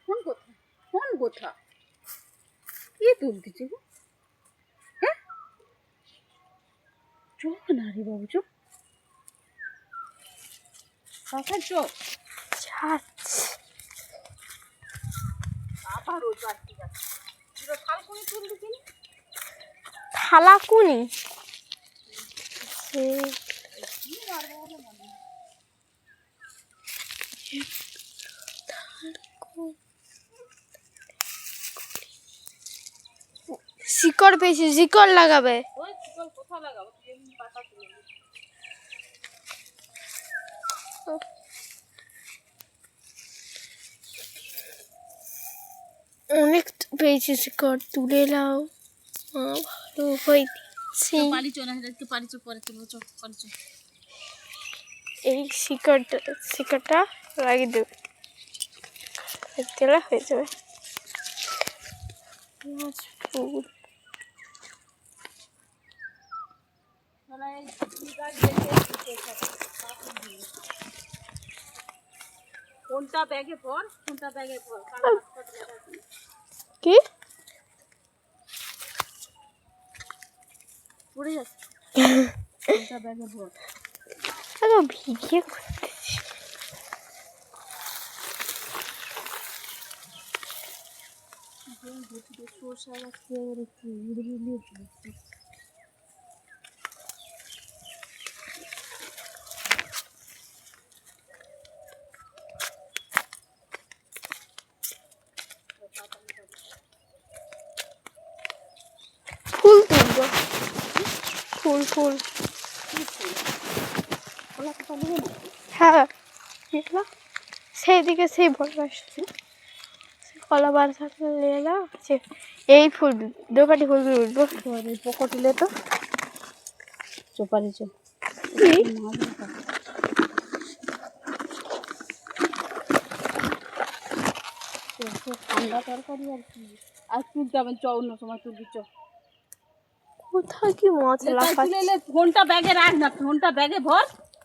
Phone কোথা phone কোথা কি তুলতেছি গো হ্যাঁ চোখ না রে বাবু চোখ কাকার চোখ আবার ওই বাড়তি যাচ্ছে থালকুনি তুলতেছি থালাকুনি শিকড় পেয়েছি, শিকড় লাগাবে। ওই শিকল কোথা লাগাবো তুই এমনি পাতা তুলে অনেক পেয়েছি শিকড়, তুলে নাও। ভালো হয়েছে। পানি চো না একটু পানি চো পরে তুলবো চো পানি চো এই শিকড়টা লাগিয়ে দেবে, দিলে হয়ে যাবে। ফুল কোনটা ব্যাগে ভর কোনটা ব্যাগে ভর কি পড়ে যাচ্ছে কোনটা ব্যাগে ভর ভিডিও করতেছি। সরষা গাছ খেয়ে একটু উড়ে ফুল তুলবো, ফুল ফুল হ্যাঁ সেইদিকে সেই বড় আসছে কলা বার থাকলে নিয়ে নাও। এই ফুল দোকাটি ফুল উঠবো পকটিলে তো চোপারি চো ঠান্ডা তরকারি আর কি আর তুলতে হবে চ অন্য সময় তুলবি চ কোথায় কি মশলা ফোনটা ব্যাগে রাখ না ফোনটা ব্যাগে ভর